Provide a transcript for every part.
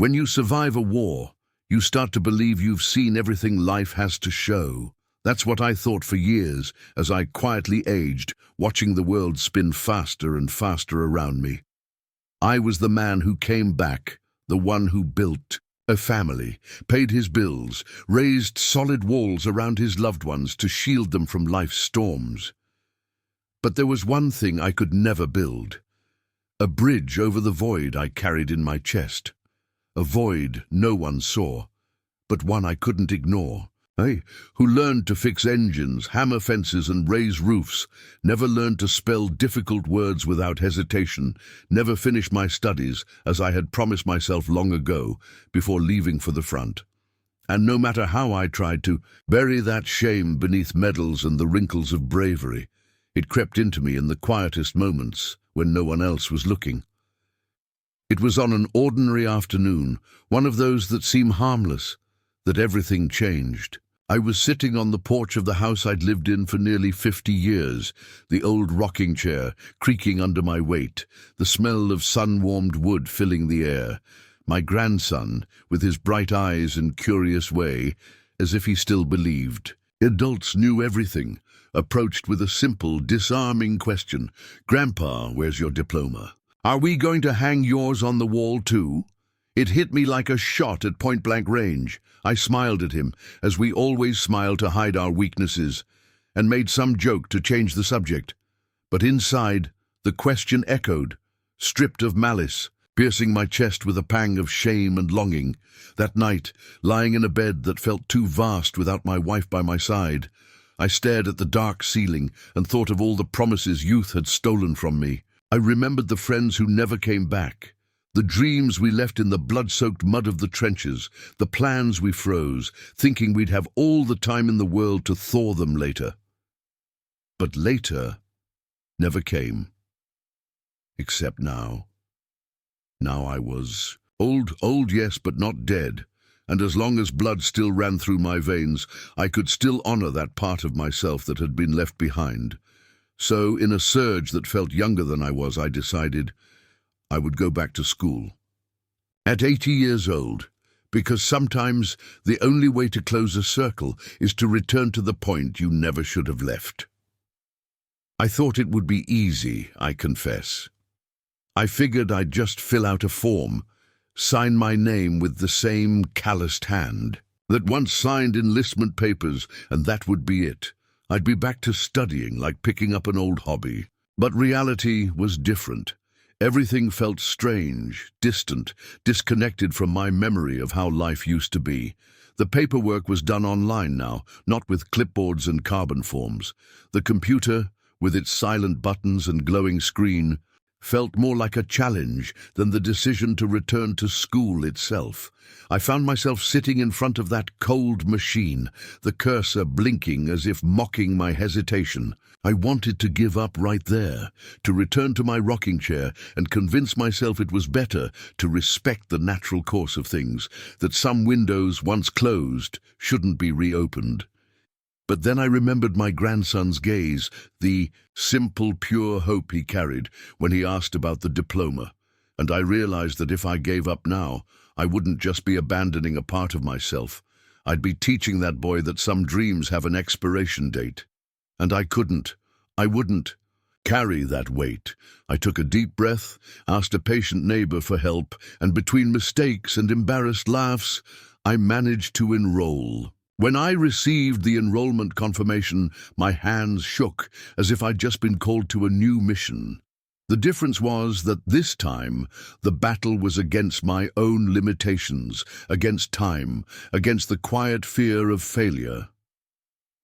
When you survive a war, you start to believe you've seen everything life has to show. That's what I thought for years as I quietly aged, watching the world spin faster and faster around me. I was the man who came back, the one who built a family, paid his bills, raised solid walls around his loved ones to shield them from life's storms. But there was one thing I could never build: a bridge over the void I carried in my chest. A void no one saw, but one I couldn't ignore. I, who learned to fix engines, hammer fences and raise roofs, never learned to spell difficult words without hesitation, never finished my studies as I had promised myself long ago before leaving for the front. And no matter how I tried to bury that shame beneath medals and the wrinkles of bravery, it crept into me in the quietest moments when no one else was looking. It was on an ordinary afternoon, one of those that seem harmless, that everything changed. I was sitting on the porch of the house I'd lived in for nearly 50 years, the old rocking chair creaking under my weight, the smell of sun-warmed wood filling the air, my grandson, with his bright eyes and curious way, as if he still believed. Adults knew everything, approached with a simple, disarming question. "Grandpa, where's your diploma? Are we going to hang yours on the wall too?" It hit me like a shot at point-blank range. I smiled at him, as we always smile to hide our weaknesses, and made some joke to change the subject. But inside, the question echoed, stripped of malice, piercing my chest with a pang of shame and longing. That night, lying in a bed that felt too vast without my wife by my side, I stared at the dark ceiling and thought of all the promises youth had stolen from me. I remembered the friends who never came back, the dreams we left in the blood-soaked mud of the trenches, the plans we froze, thinking we'd have all the time in the world to thaw them later. But later never came. Except now. Now I was old, yes, but not dead. And as long as blood still ran through my veins, I could still honor that part of myself that had been left behind. So, in a surge that felt younger than I was, I decided I would go back to school. At 80 years old, because sometimes the only way to close a circle is to return to the point you never should have left. I thought it would be easy, I confess. I figured I'd just fill out a form, sign my name with the same calloused hand that once signed enlistment papers, and that would be it. I'd be back to studying, like picking up an old hobby. But reality was different. Everything felt strange, distant, disconnected from my memory of how life used to be. The paperwork was done online now, not with clipboards and carbon forms. The computer, with its silent buttons and glowing screen, felt more like a challenge than the decision to return to school itself. I found myself sitting in front of that cold machine, the cursor blinking as if mocking my hesitation. I wanted to give up right there, to return to my rocking chair and convince myself it was better to respect the natural course of things, that some windows, once closed, shouldn't be reopened. But then I remembered my grandson's gaze, the simple, pure hope he carried when he asked about the diploma, and I realized that if I gave up now, I wouldn't just be abandoning a part of myself. I'd be teaching that boy that some dreams have an expiration date. And I wouldn't carry that weight. I took a deep breath, asked a patient neighbor for help, and between mistakes and embarrassed laughs, I managed to enroll. When I received the enrollment confirmation, my hands shook as if I'd just been called to a new mission. The difference was that this time, the battle was against my own limitations, against time, against the quiet fear of failure.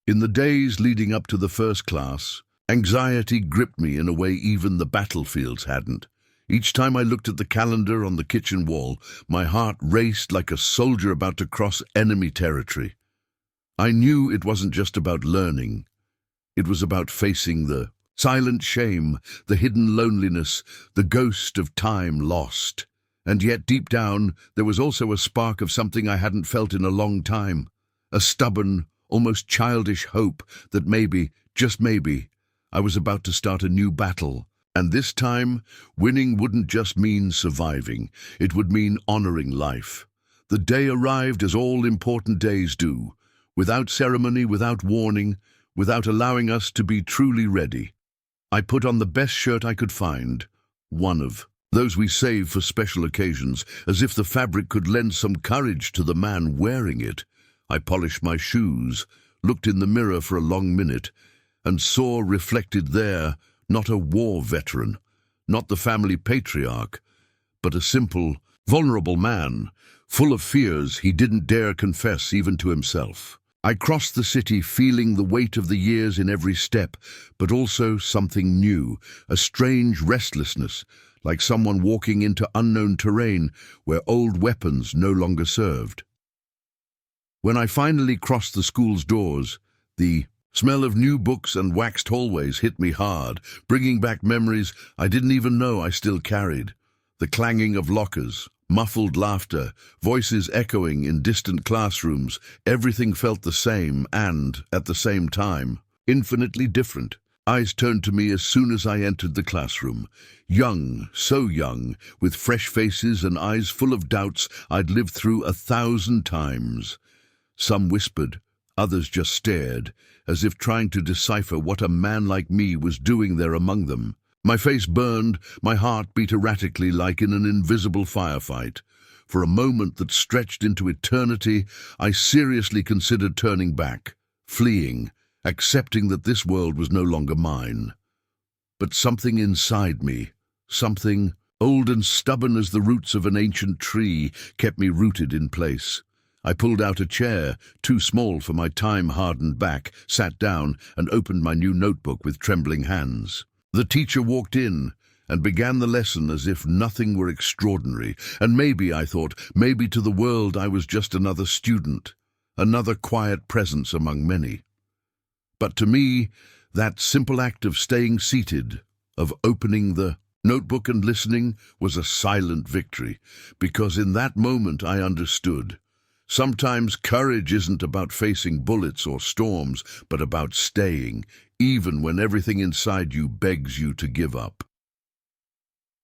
In the days leading up to the first class, anxiety gripped me in a way even the battlefields hadn't. Each time I looked at the calendar on the kitchen wall, my heart raced like a soldier about to cross enemy territory. I knew it wasn't just about learning. It was about facing the silent shame, the hidden loneliness, the ghost of time lost. And yet deep down, there was also a spark of something I hadn't felt in a long time, a stubborn, almost childish hope that maybe, just maybe, I was about to start a new battle, And this time, winning wouldn't just mean surviving, it would mean honoring life. The day arrived as all important days do, without ceremony, without warning, without allowing us to be truly ready. I put on the best shirt I could find, one of those we save for special occasions, as if the fabric could lend some courage to the man wearing it. I polished my shoes, looked in the mirror for a long minute, and saw reflected there not a war veteran, not the family patriarch, but a simple, vulnerable man, full of fears he didn't dare confess even to himself. I crossed the city feeling the weight of the years in every step, but also something new, a strange restlessness, like someone walking into unknown terrain where old weapons no longer served. When I finally crossed the school's doors, the smell of new books and waxed hallways hit me hard, bringing back memories I didn't even know I still carried. The clanging of lockers, muffled laughter, voices echoing in distant classrooms, everything felt the same and, at the same time, infinitely different. Eyes turned to me as soon as I entered the classroom. Young, so young, with fresh faces and eyes full of doubts I'd lived through 1,000 times. Some whispered, others just stared, as if trying to decipher what a man like me was doing there among them. My face burned, my heart beat erratically like in an invisible firefight. For a moment that stretched into eternity, I seriously considered turning back, fleeing, accepting that this world was no longer mine. But something inside me, something old and stubborn as the roots of an ancient tree, kept me rooted in place. I pulled out a chair, too small for my time-hardened back, sat down and opened my new notebook with trembling hands. The teacher walked in and began the lesson as if nothing were extraordinary, and maybe, I thought, maybe to the world I was just another student, another quiet presence among many. But to me, that simple act of staying seated, of opening the notebook and listening, was a silent victory, because in that moment I understood. Sometimes courage isn't about facing bullets or storms, but about staying, even when everything inside you begs you to give up.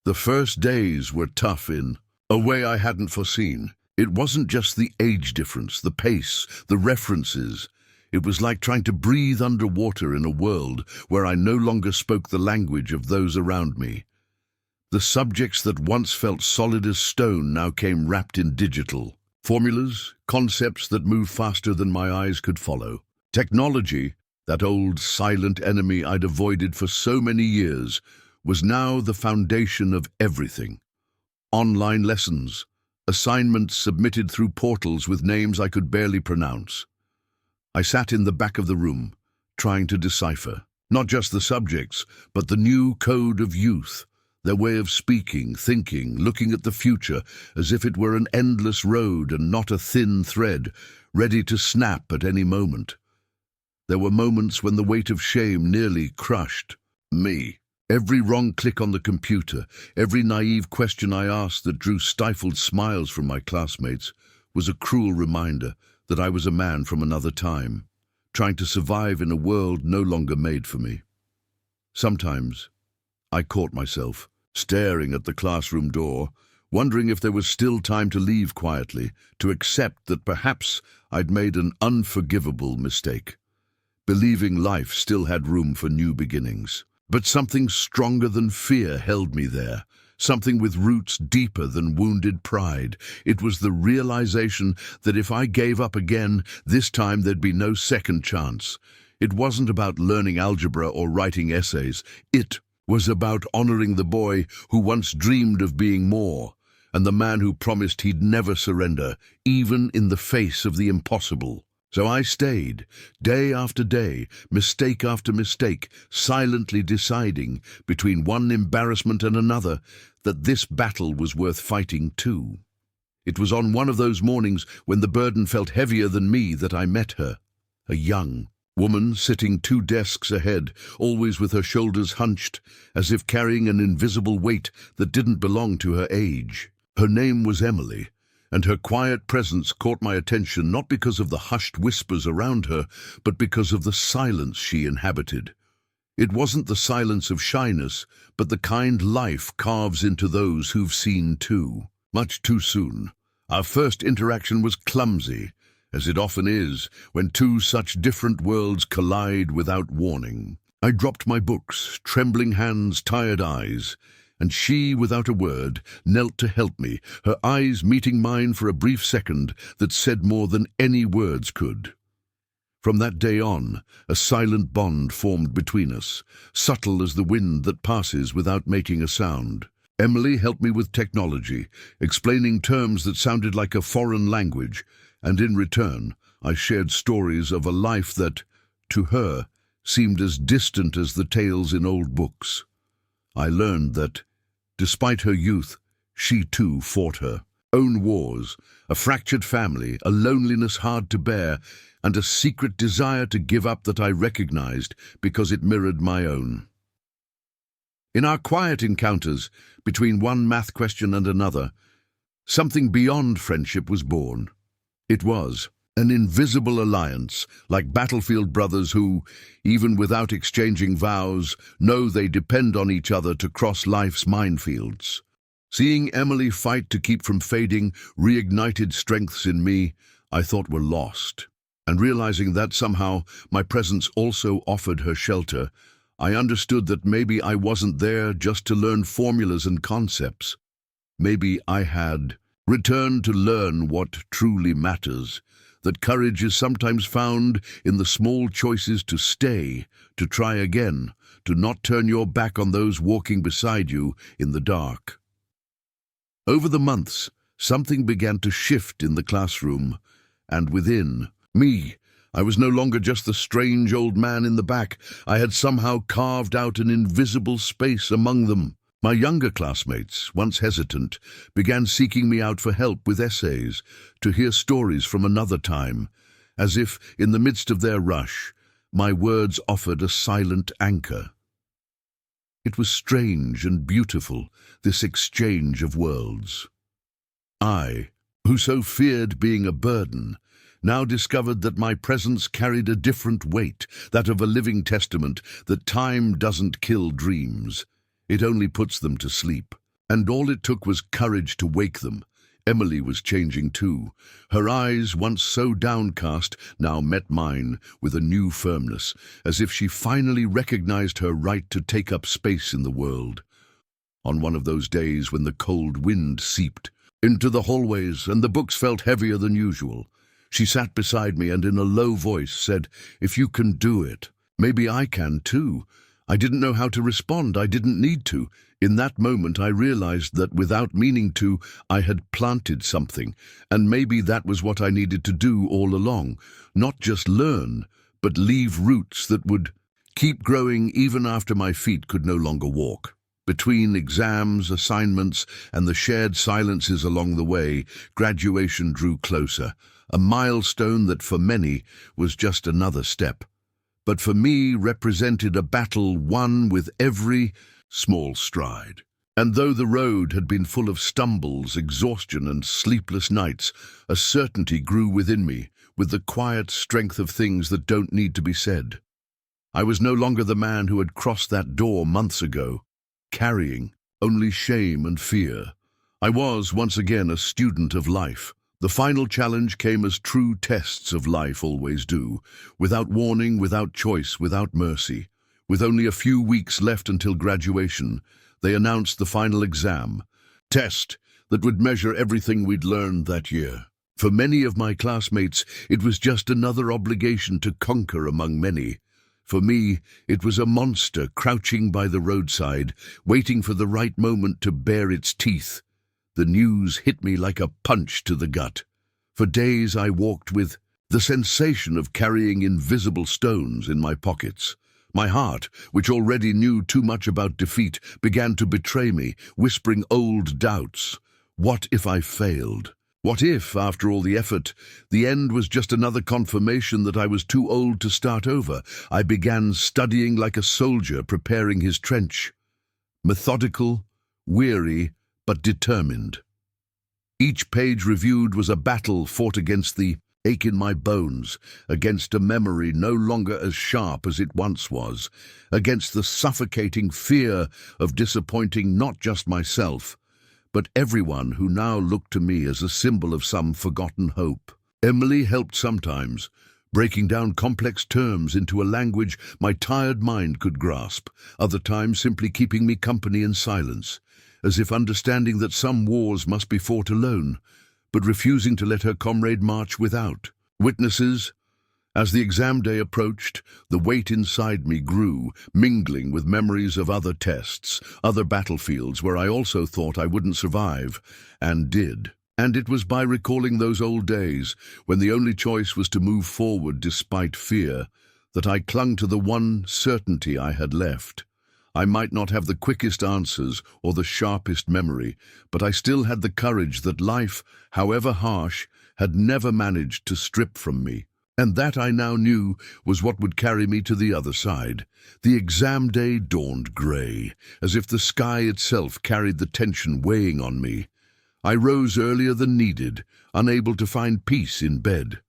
The first days were tough in a way I hadn't foreseen. It wasn't just the age difference, the pace, the references. It was like trying to breathe underwater in a world where I no longer spoke the language of those around me. The subjects that once felt solid as stone now came wrapped in digital. Formulas, concepts that moved faster than my eyes could follow. Technology, that old silent enemy I'd avoided for so many years, was now the foundation of everything. Online lessons, assignments submitted through portals with names I could barely pronounce. I sat in the back of the room, trying to decipher, not just the subjects, but the new code of youth, their way of speaking, thinking, looking at the future, as if it were an endless road and not a thin thread, ready to snap at any moment. There were moments when the weight of shame nearly crushed me. Every wrong click on the computer, every naive question I asked that drew stifled smiles from my classmates, was a cruel reminder that I was a man from another time, trying to survive in a world no longer made for me. Sometimes I caught myself staring at the classroom door, wondering if there was still time to leave quietly, to accept that perhaps I'd made an unforgivable mistake, believing life still had room for new beginnings. But something stronger than fear held me there, something with roots deeper than wounded pride. It was the realization that if I gave up again, this time there'd be no second chance. It wasn't about learning algebra or writing essays. It was about honoring the boy who once dreamed of being more, and the man who promised he'd never surrender, even in the face of the impossible. So I stayed, day after day, mistake after mistake, silently deciding, between one embarrassment and another, that this battle was worth fighting too. It was on one of those mornings when the burden felt heavier than me that I met her, a young woman sitting 2 desks ahead, always with her shoulders hunched, as if carrying an invisible weight that didn't belong to her age. Her name was Emily, and her quiet presence caught my attention not because of the hushed whispers around her, but because of the silence she inhabited. It wasn't the silence of shyness, but the kind life carves into those who've seen too. Much too soon. Our first interaction was clumsy, as it often is when two such different worlds collide without warning. I dropped my books, trembling hands, tired eyes, and she, without a word, knelt to help me, her eyes meeting mine for a brief second that said more than any words could. From that day on, a silent bond formed between us, subtle as the wind that passes without making a sound. Emily helped me with technology, explaining terms that sounded like a foreign language, and in return, I shared stories of a life that, to her, seemed as distant as the tales in old books. I learned that, despite her youth, she too fought her own wars, a fractured family, a loneliness hard to bear, and a secret desire to give up that I recognized because it mirrored my own. In our quiet encounters, between one math question and another, something beyond friendship was born. It was an invisible alliance, like battlefield brothers who, even without exchanging vows, know they depend on each other to cross life's minefields. Seeing Emily fight to keep from fading reignited strengths in me I thought were lost. And realizing that somehow my presence also offered her shelter, I understood that maybe I wasn't there just to learn formulas and concepts. Maybe I had returned to learn what truly matters, that courage is sometimes found in the small choices to stay, to try again, to not turn your back on those walking beside you in the dark. Over the months, something began to shift in the classroom, and within me. I was no longer just the strange old man in the back. I had somehow carved out an invisible space among them. My younger classmates, once hesitant, began seeking me out for help with essays, to hear stories from another time, as if, in the midst of their rush, my words offered a silent anchor. It was strange and beautiful, this exchange of worlds. I, who so feared being a burden, now discovered that my presence carried a different weight, that of a living testament that time doesn't kill dreams. It only puts them to sleep. And all it took was courage to wake them. Emily was changing too. Her eyes, once so downcast, now met mine with a new firmness, as if she finally recognized her right to take up space in the world. On one of those days when the cold wind seeped into the hallways and the books felt heavier than usual, she sat beside me and in a low voice said, "If you can do it, maybe I can too." I didn't know how to respond. I didn't need to. In that moment, I realized that without meaning to, I had planted something, and maybe that was what I needed to do all along. Not just learn, but leave roots that would keep growing even after my feet could no longer walk. Between exams, assignments, and the shared silences along the way, graduation drew closer, a milestone that for many was just another step, but for me represented a battle won with every small stride. And though the road had been full of stumbles, exhaustion, and sleepless nights, a certainty grew within me, with the quiet strength of things that don't need to be said. I was no longer the man who had crossed that door months ago, carrying only shame and fear. I was, once again, a student of life. The final challenge came as true tests of life always do, without warning, without choice, without mercy. With only a few weeks left until graduation, they announced the final exam, test that would measure everything we'd learned that year. For many of my classmates, it was just another obligation to conquer among many. For me, it was a monster crouching by the roadside, waiting for the right moment to bare its teeth. The news hit me like a punch to the gut. For days I walked with the sensation of carrying invisible stones in my pockets. My heart, which already knew too much about defeat, began to betray me, whispering old doubts. What if I failed? What if, after all the effort, the end was just another confirmation that I was too old to start over? I began studying like a soldier preparing his trench. Methodical, weary, but determined. Each page reviewed was a battle fought against the ache in my bones, against a memory no longer as sharp as it once was, against the suffocating fear of disappointing not just myself, but everyone who now looked to me as a symbol of some forgotten hope. Emily helped sometimes, breaking down complex terms into a language my tired mind could grasp, other times simply keeping me company in silence, as if understanding that some wars must be fought alone, but refusing to let her comrade march without. Witnesses. As the exam day approached, the weight inside me grew, mingling with memories of other tests, other battlefields where I also thought I wouldn't survive, and did. And it was by recalling those old days, when the only choice was to move forward despite fear, that I clung to the one certainty I had left. I might not have the quickest answers or the sharpest memory, but I still had the courage that life, however harsh, had never managed to strip from me. And that, I now knew, was what would carry me to the other side. The exam day dawned grey, as if the sky itself carried the tension weighing on me. I rose earlier than needed, unable to find peace in bed.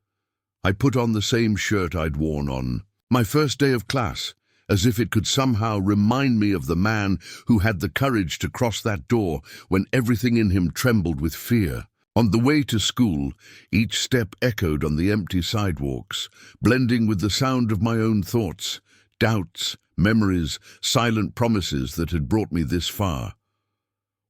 I put on the same shirt I'd worn on my first day of class, as if it could somehow remind me of the man who had the courage to cross that door when everything in him trembled with fear. On the way to school, each step echoed on the empty sidewalks, blending with the sound of my own thoughts, doubts, memories, silent promises that had brought me this far.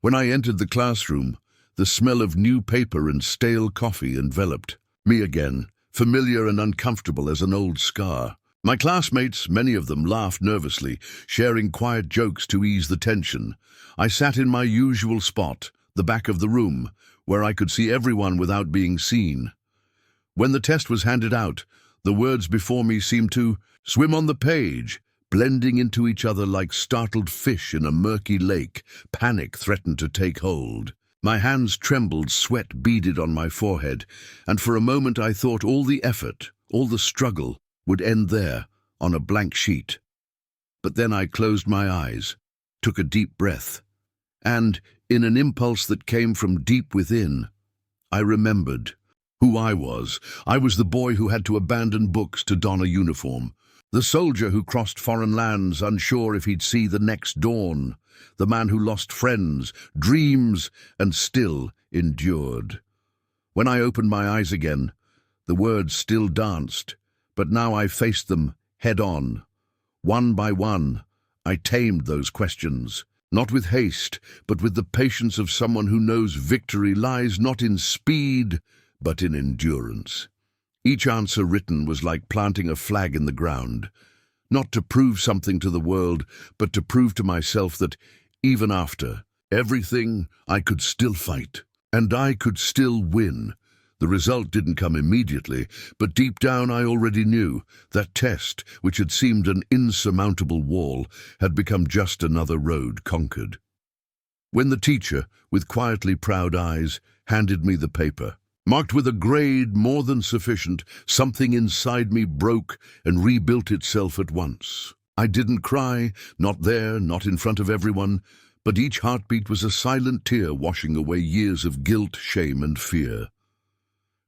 When I entered the classroom, the smell of new paper and stale coffee enveloped me again, familiar and uncomfortable as an old scar. My classmates, many of them, laughed nervously, sharing quiet jokes to ease the tension. I sat in my usual spot, the back of the room, where I could see everyone without being seen. When the test was handed out, the words before me seemed to swim on the page, blending into each other like startled fish in a murky lake. Panic threatened to take hold. My hands trembled, sweat beaded on my forehead, and for a moment I thought all the effort, all the struggle, would end there, on a blank sheet. But then I closed my eyes, took a deep breath, and, in an impulse that came from deep within, I remembered who I was. I was the boy who had to abandon books to don a uniform, the soldier who crossed foreign lands unsure if he'd see the next dawn, the man who lost friends, dreams, and still endured. When I opened my eyes again, the words still danced, but now I faced them head on. One by one, I tamed those questions, not with haste, but with the patience of someone who knows victory lies not in speed, but in endurance. Each answer written was like planting a flag in the ground, not to prove something to the world, but to prove to myself that, even after everything, I could still fight, and I could still win. The result didn't come immediately, but deep down I already knew that test, which had seemed an insurmountable wall, had become just another road conquered. When the teacher, with quietly proud eyes, handed me the paper, marked with a grade more than sufficient, something inside me broke and rebuilt itself at once. I didn't cry, not there, not in front of everyone, but each heartbeat was a silent tear washing away years of guilt, shame, and fear.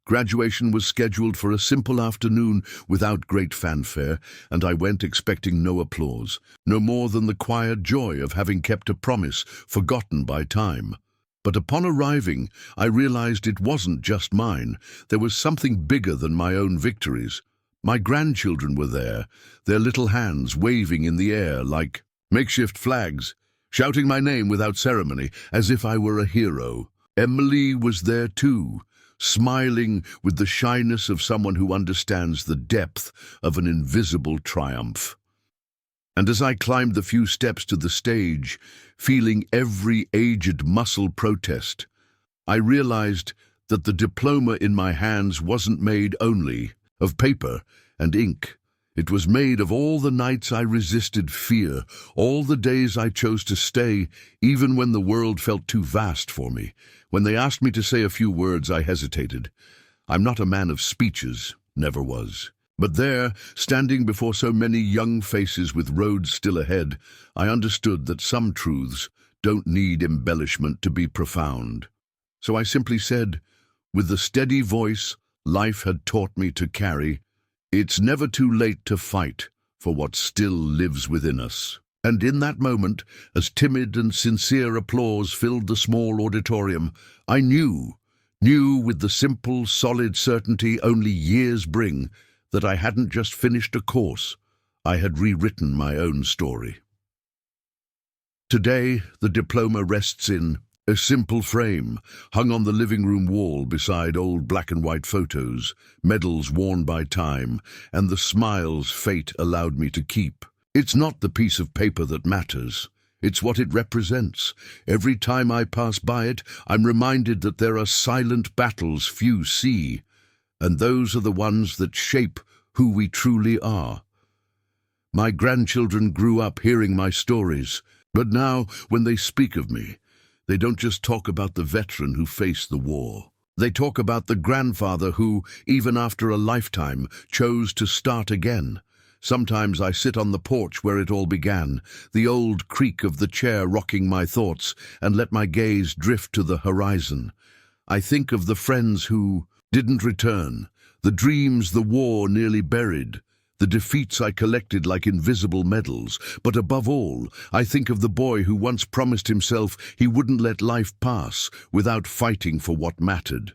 Graduation was scheduled for a simple afternoon without great fanfare, and I went expecting no applause, no more than the quiet joy of having kept a promise forgotten by time. But upon arriving, I realized it wasn't just mine. There was something bigger than my own victories. My grandchildren were there, their little hands waving in the air like makeshift flags, shouting my name without ceremony, as if I were a hero. Emily was there too, smiling with the shyness of someone who understands the depth of an invisible triumph. And as I climbed the few steps to the stage, feeling every aged muscle protest, I realized that the diploma in my hands wasn't made only of paper and ink. It was made of all the nights I resisted fear, all the days I chose to stay, even when the world felt too vast for me. When they asked me to say a few words, I hesitated. I'm not a man of speeches, never was. But there, standing before so many young faces with roads still ahead, I understood that some truths don't need embellishment to be profound. So I simply said, with the steady voice, life had taught me to carry. It's never too late to fight for what still lives within us. And in that moment, as timid and sincere applause filled the small auditorium, I knew with the simple, solid certainty only years bring, that I hadn't just finished a course, I had rewritten my own story. Today, the diploma rests in a simple frame, hung on the living room wall beside old black and white photos, medals worn by time, and the smiles fate allowed me to keep. It's not the piece of paper that matters. It's what it represents. Every time I pass by it, I'm reminded that there are silent battles few see, and those are the ones that shape who we truly are. My grandchildren grew up hearing my stories, but now, when they speak of me, they don't just talk about the veteran who faced the war. They talk about the grandfather who, even after a lifetime, chose to start again. Sometimes I sit on the porch where it all began, the old creak of the chair rocking my thoughts, and let my gaze drift to the horizon. I think of the friends who didn't return, the dreams the war nearly buried, the defeats I collected like invisible medals, but above all, I think of the boy who once promised himself he wouldn't let life pass without fighting for what mattered.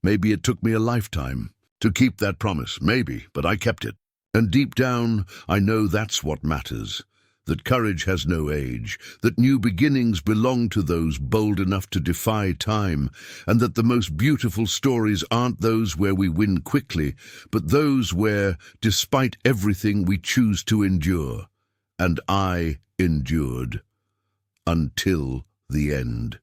Maybe it took me a lifetime to keep that promise, maybe, but I kept it. And deep down, I know that's what matters, that courage has no age, that new beginnings belong to those bold enough to defy time, and that the most beautiful stories aren't those where we win quickly, but those where, despite everything, we choose to endure. And I endured until the end.